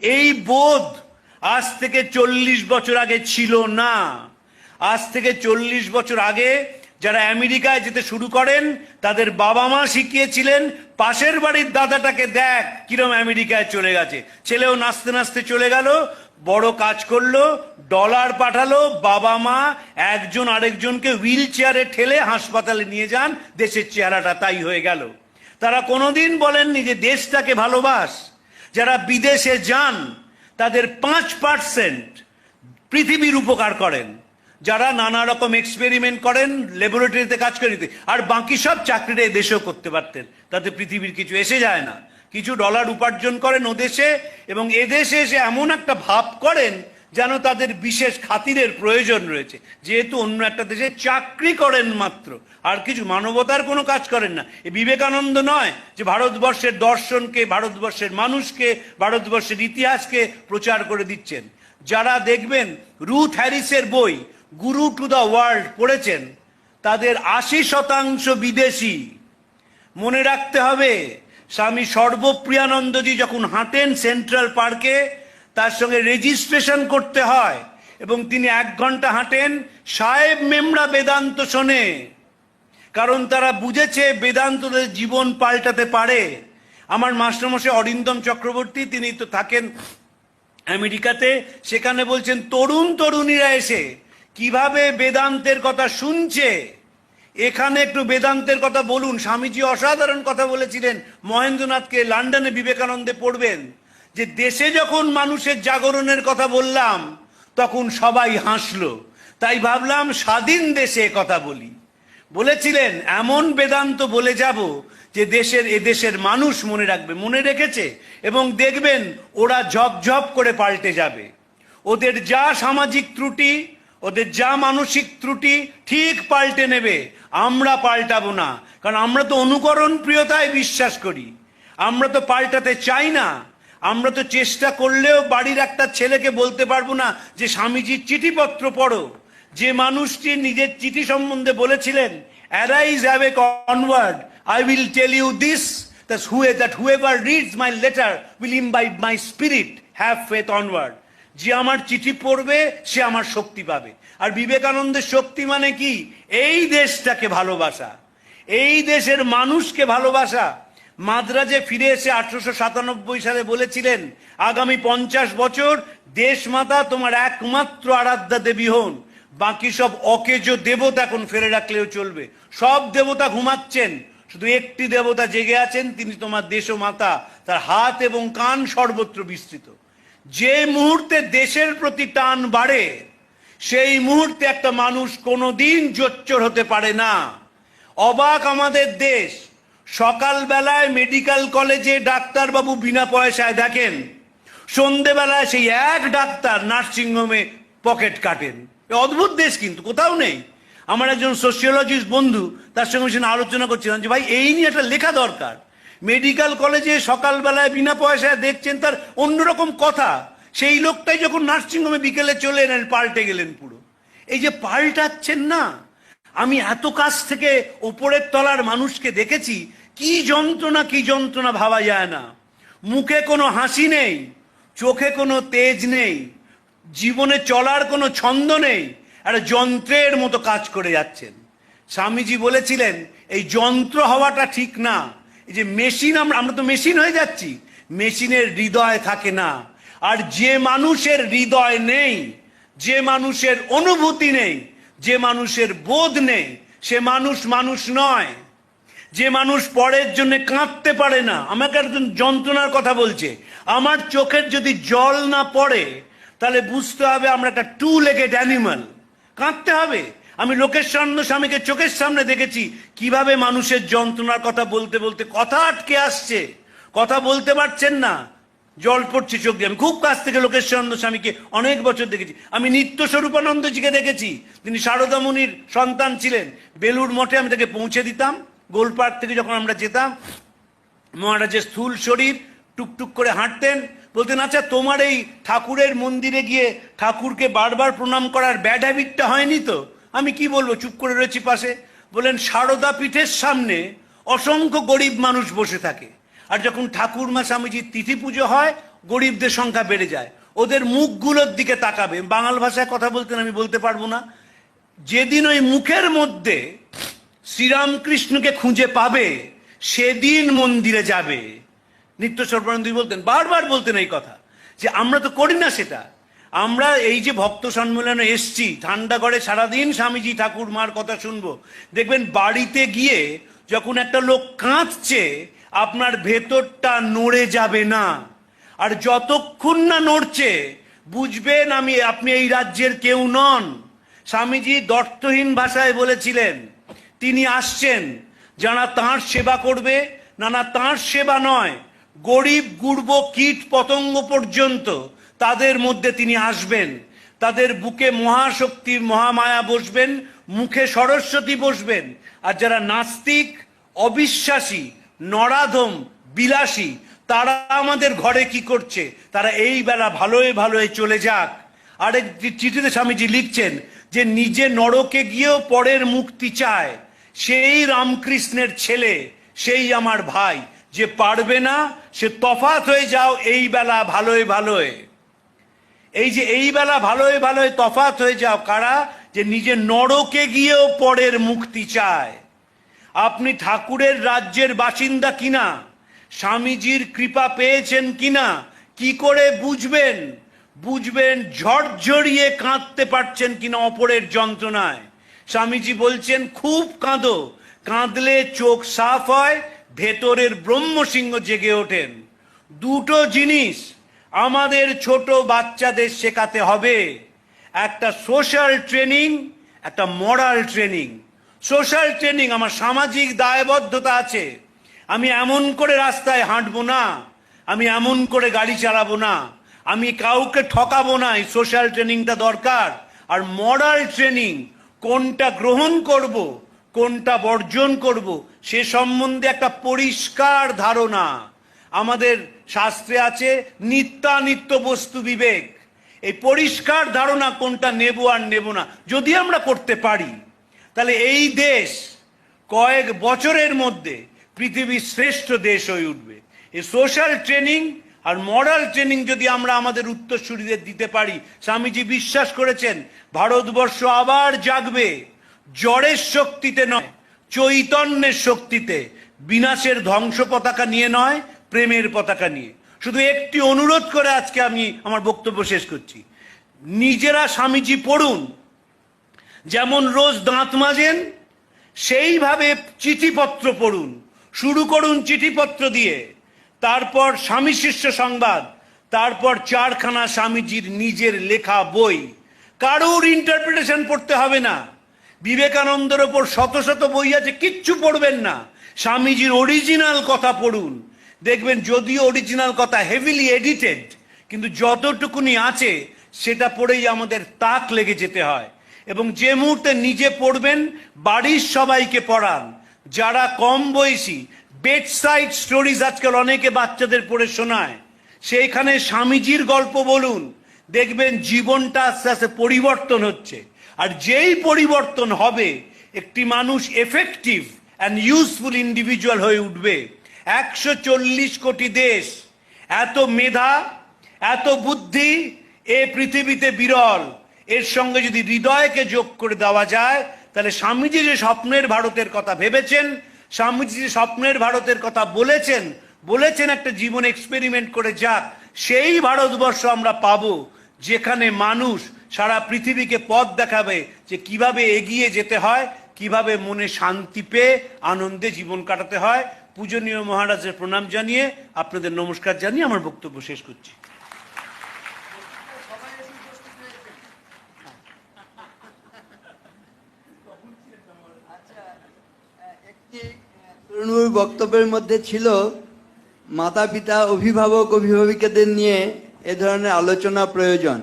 এই বোধ আজ থেকে 40 বছর আগে ছিল না। আজ থেকে 40 বছর আগে যারা আমেরিকায় যেতে শুরু করেন তাদের বাবা মা শিখিয়েছিলেন পাশের বাড়ির দাদাটাকে দেখ কিরম আমেরিকায় চলে গেছে, ছেলেও নাচতে নাচতে চলে গেল, বড় কাজ করলো, ডলার পাঠালো, বাবা মা একজন আরেকজনকে হুইল চেয়ারে ঠেলে হাসপাতালে নিয়ে যান, দেশের চেহারাটা তাই হয়ে গেল। তারা কোনোদিন বলেননি যে দেশটাকে ভালোবাস। যারা বিদেশে যান তাদের 5% পৃথিবীর উপকার করেন, যারা নানা রকম এক্সপেরিমেন্ট করেন, ল্যাবরেটরিতে কাজ করে দিতে, আর বাকি সব চাকরিটা এদেশেও করতে পারতেন, তাতে পৃথিবীর কিছু এসে যায় না। কিছু ডলার উপার্জন করেন ওদেশে এবং এদেশে এসে এমন একটা ভাব করেন যেন তাদের বিশেষ খাতিরের প্রয়োজন রয়েছে, যেহেতু অন্য একটা দেশে চাকরি করেন মাত্র, আর কিছু মানবতার কোনো কাজ করেন না। এ বিবেকানন্দ নয় যে ভারতবর্ষের দর্শনকে, ভারতবর্ষের মানুষকে, ভারতবর্ষের ইতিহাসকে প্রচার করে দিচ্ছেন। যারা দেখবেন রুথ হ্যারিসের বই গুরু টু দ্য ওয়ার্ল্ড পড়েছেন তাদের 80% বিদেশি। মনে রাখতে হবে স্বামী সর্বপ্রিয়ানন্দজি যখন হাঁটেন সেন্ট্রাল পার্কে তার সঙ্গে রেজিস্ট্রেশন করতে হয় এবং তিনি 1 ঘন্টা হাঁটেন, সাহেব মেমরা বেদান্ত শোনে, কারণ তারা বুঝেছে বেদান্তদের জীবন পাল্টাতে পারে। আমার মাস্টারমশাই অরিন্দম চক্রবর্তী, তিনি তো থাকেন আমেরিকাতে, সেখানে বলছেন তরুণ তরুণীরা এসে কিভাবে বেদান্তের কথা শুনছে। এখানে একটু বেদান্তের কথা বলুন। স্বামীজি অসাধারণ কথা বলেছিলেন মহেন্দ্রনাথকে, লন্ডনে বিবেকানন্দে পড়বেন, যে দেশে যখন মানুষের জাগরণের কথা বললাম তখন সবাই হাসলো, তাই ভাবলাম স্বাধীন দেশে কথা বলি। বলেছিলেন এমন বেদান্ত বলে যাব যে এদেশের মানুষ মনে রাখবে, মনে রেখেছে, এবং দেখবেন ওরা ঝপঝপ করে পাল্টে যাবে। ওদের যা সামাজিক ত্রুটি, ওদের যা মানসিক ত্রুটি ঠিক পাল্টে নেবে, আমরা পাল্টাবো না, কারণ আমরা তো অনুকরণ প্রিয়তায় বিশ্বাস করি, আমরা তো পাল্টাতে চাই না। আমরা তো চেষ্টা করলেও বাড়ির একটা ছেলেকে বলতে পারবো না যে স্বামীজির চিঠিপত্র পড়ো। যে মানুষটি নিজের চিঠি সম্বন্ধে বলেছিলেন, arise awake onward, I will tell you this, that whoever reads my letter will imbibe my spirit, have faith onward. যে আমার চিঠি পড়বে সে আমার শক্তি পাবে। আর বিবেকানন্দের শক্তি মানে কি? এই দেশটাকে ভালোবাসা, এই দেশের মানুষকে ভালোবাসা। মাদ্রাজে ফিরে এসে 1897 সালে বলেছিলেন আগামী 50 বছর দেশমাতা তোমার একমাত্র আরাধ্যা দেবী হন, বাকি সব অকেজ দেবতা এখন ফেলে রাখলেও চলবে। সব দেবতা ঘুমাচ্ছেন, শুধু একটি দেবতা জেগে আছেন, তিনি তোমার দেশমাতা, তার হাত এবং কান সর্বত্র বিস্তৃত। যে মুহূর্তে দেশের প্রতি টান বাড়ে সেই মুহূর্তে একটা মানুষ কোনোদিন জোচ্চর হতে পারে না। অবাক আমাদের দেশ, সকালবেলায় মেডিকেল কলেজে ডাক্তারবাবু বিনা পয়সায় দেখেন, সন্ধেবেলায় সেই এক ডাক্তার নার্সিংহোমে পকেট কাটেন। অদ্ভুত দেশ, কিন্তু কোথাও নেই। আমার একজন সোশিওলজিস্ট বন্ধু, তার সঙ্গে আলোচনা করছিলাম যে ভাই এই নিয়ে একটা লেখা দরকার। মেডিকেল কলেজে সকালবেলায় বিনা পয়সায় দেখছেন, তার অন্যরকম কথা। সেই লোকটাই যখন নার্সিংহোমে বিকেলে চলে এলেন, পাল্টে গেলেন পুরো। এই যে পাল্টাচ্ছেন না, আমি এত কাছ থেকে ওপরের তলার মানুষকে দেখেছি, কি যন্ত্রণা, কি যন্ত্রণা ভাবা যায় না। মুখে কোনো হাসি নেই, চোখে কোনো তেজ নেই, জীবনে চলার কোনো ছন্দ নেই, একটা যন্ত্রের মতো কাজ করে যাচ্ছেন। স্বামীজি বলেছিলেন এই যন্ত্র হওয়াটা ঠিক না। এই যে মেশিন, আমরা তো মেশিন হয়ে যাচ্ছি, মেশিনের হৃদয় থাকে না। আর যে মানুষের হৃদয় নেই, যে মানুষের অনুভূতি নেই, যে মানুষের বোধ নেই, সে মানুষ মানুষ নয়। যে মানুষ পরের জন্য কাঁদতে পারে না, আমাকে একজন যন্ত্রণার কথা বলছে, আমার চোখের যদি জল না পড়ে তাহলে বুঝতে হবে আমরা একটা 2 legged অ্যানিমাল, কাঁদতে হবে। আমি লোকেশানন্দ স্বামীকে চোখের সামনে দেখেছি কিভাবে মানুষের যন্ত্রণার কথা বলতে বলতে কথা আটকে আসছে, কথা বলতে পারছেন না, জল পড়ছে চোখ দিয়ে। আমি খুব কাছ থেকে লোকেশানন্দ স্বামীকে অনেক বছর দেখেছি। আমি নিত্য স্বরূপানন্দজিকে দেখেছি, তিনি শারদামণির সন্তান ছিলেন। বেলুর মঠে আমি তাকে পৌঁছে দিতাম, গোলপার্ক থেকে যখন আমরা যেতাম। মহারাজের স্থূল শরীর, টুকটুক করে হাঁটতেন। বলতেন আচ্ছা তোমার এই ঠাকুরের মন্দিরে গিয়ে ঠাকুরকে বারবার প্রণাম করার ব্যাড হ্যাবিটটা হয়নি তো? আমি কি বলবো, চুপ করে রয়েছি পাশে। বলেন সারদা পীঠের সামনে অসংখ্য গরিব মানুষ বসে থাকে, আর যখন ঠাকুরমা স্বামীজির তিথি পুজো হয় গরিবদের সংখ্যা বেড়ে যায়। ওদের মুখগুলোর দিকে তাকাবে। বাঙাল ভাষায় কথা বলতেন, আমি বলতে পারবো না। যেদিন ওই মুখের মধ্যে শ্রীরামকৃষ্ণকে খুঁজে পাবে সেদিন মন্দিরে যাবে। নিত্য সর্বানন্দী বলতেন, বারবার বলতেন এই কথা, যে আমরা তো করি না সেটা। আমরা এই যে ভক্ত সম্মেলনে এসছি, ঠান্ডা ঘরে সারাদিন স্বামীজি ঠাকুর মার কথা শুনবো, দেখবেন বাড়িতে গিয়ে যখন একটা লোক কাঁদছে আপনার ভেতরটা নড়ে যাবে না। আর যতক্ষণ না নড়ছে বুঝবেন আপনি এই রাজ্যের কেউ নন। স্বামীজি দর্থহীন ভাষায় বলেছিলেন, তিনি আসছেন যারা তাঁর সেবা করবে, না তাঁর সেবা নয়, গরিব গুরব কীট পতঙ্গ পর্যন্ত তাদের মধ্যে তিনি আসবেন। তাদের বুকে মহাশক্তি মহামায়া বসবেন, মুখে সরস্বতী বসবেন। আর যারা নাস্তিক, অবিশ্বাসী, নরাধম, বিলাসী, তারা আমাদের ঘরে কি করছে? তারা এই বেলা ভালোয় ভালোয় চলে যাক। আরেক চিঠিতে স্বামীজি লিখছেন যে নিজে নরকে গিয়েও পরের মুক্তি চায়, সেই রামকৃষ্ণের ছেলে, সেই আমার ভাই। যে পারবে না সে তফাৎ হয়ে যাও এই বেলা ভালোয় ভালোয়। এই যে এই বেলা ভালোয় ভালোয় তফাৎ হয়ে যাও কারা? যে নিজে নরকে গিয়েও পরের মুক্তি চায়। আপনি ঠাকুরের রাজ্যের বাসিন্দা কিনা, স্বামীজির কৃপা পেয়েছেন কিনা, কি করে বুঝবেন? বুঝবেন ঝরঝরিয়ে কাঁদতে পারছেন কিনা অপরের যন্ত্রণায়। স্বামীজি বলছেন খুব কাঁদো, কাঁদলে চোখ সাফ হয়, ভেতরের ব্রহ্মসিংহ জেগে ওঠেন। দুটো জিনিস আমাদের ছোট বাচ্চাদের শেখাতে হবে, একটা সোশ্যাল ট্রেনিং, একটা মরাল ট্রেনিং। সোশ্যাল ট্রেনিং, আমার সামাজিক দায়বদ্ধতা আছে, আমি এমন করে রাস্তায় হাঁটবো না, আমি এমন করে গাড়ি চালাবো না, আমি কাউকে ঠকাবো না, এই সোশ্যাল ট্রেনিংটা দরকার। আর মরাল ট্রেনিং, কোনটা গ্রহণ করব, কোনটা বর্জন করব, সে সম্বন্ধে একটা পরিষ্কার ধারণা। আমাদের শাস্ত্রে আছে নিত্যানিত্য বস্তু বিবেক। এই পরিষ্কার ধারণা কোনটা নেব আর নেব না যদি আমরা করতে পারি, তাহলে এই দেশ কয়েক বছরের মধ্যে পৃথিবীর শ্রেষ্ঠ দেশ হয়ে উঠবে। এই সোশ্যাল ট্রেনিং আর মরাল ট্রেনিং যদি আমরা আমাদের উত্তরসূরিদের দিতে পারি, স্বামীজি বিশ্বাস করেছেন ভারতবর্ষ আবার জাগবে, জড়ের শক্তিতে নয়, চৈতন্যের শক্তিতে, বিনাশের ধ্বংস পতাকা নিয়ে নয়, প্রেমের পতাকা নিয়ে। শুধু একটি অনুরোধ করে আজকে আমি আমার বক্তব্য শেষ করছি, নিজেরা স্বামীজি পড়ুন, যেমন রোজ দাঁত মাজেন সেইভাবে চিঠিপত্র পড়ুন, শুরু করুন চিঠিপত্র দিয়ে, তারপর স্বামী শিষ্য সংবাদ, তারপর চারখানা স্বামীজির নিজের লেখা বই। কারোর ইন্টারপ্রিটেশন পড়তে হবে না। বিবেকানন্দের ওপর শত শত বই আছে, কিচ্ছু পড়বেন না, স্বামীজির অরিজিনাল কথা পড়ুন। দেখবেন যদিও অরিজিনাল কথা হেভিলি এডিটেড, কিন্তু যতটুকুনি আছে সেটা পড়েই আমাদের তাক লেগে যেতে হয়। এবং যে মুহূর্তে নিজে পড়বেন বাড়ির সবাইকে পড়ান। যারা কম বয়সী, বেড সাইড স্টোরিজ আজকাল অনেকে বাচ্চাদের পড়ে শোনায়, সেইখানে স্বামীজির গল্প বলুন, দেখবেন জীবনটা আস্তে আস্তে পরিবর্তন হচ্ছে। আর যেই পরিবর্তন হবে, একটি মানুষ এফেক্টিভ অ্যান্ড ইউজফুল ইন্ডিভিজুয়াল হয়ে উঠবে। 140 কোটি দেশ, এত মেধা, এত বুদ্ধি এ পৃথিবীতে বিরল। এর সঙ্গে যদি হৃদয়কে যোগ করে দেওয়া যায়, তাহলে স্বামীজি যে স্বপ্নের ভারতের কথা ভেবেছেন, স্বামীজি যে স্বপ্নের ভারতের কথা বলেছেন একটা জীবন এক্সপেরিমেন্ট করে যাক, সেই ভারতবর্ষ আমরা পাবো, যেখানে মানুষ সারা পৃথিবীকে পথ দেখাবে যে কিভাবে এগিয়ে যেতে হয়, কিভাবে মনে শান্তি পেয়ে আনন্দে জীবন কাটাতে হয়। পূজনীয় মহারাজের প্রণাম জানিয়ে, আপনাদের নমস্কার জানিয়ে আমার বক্তব্য শেষ করছি। তরুণবাবুর বক্তব্যের মধ্যে ছিল মাতা পিতা, অভিভাবক, অভিভাবিকাদের নিয়ে এ ধরনের আলোচনা প্রয়োজন।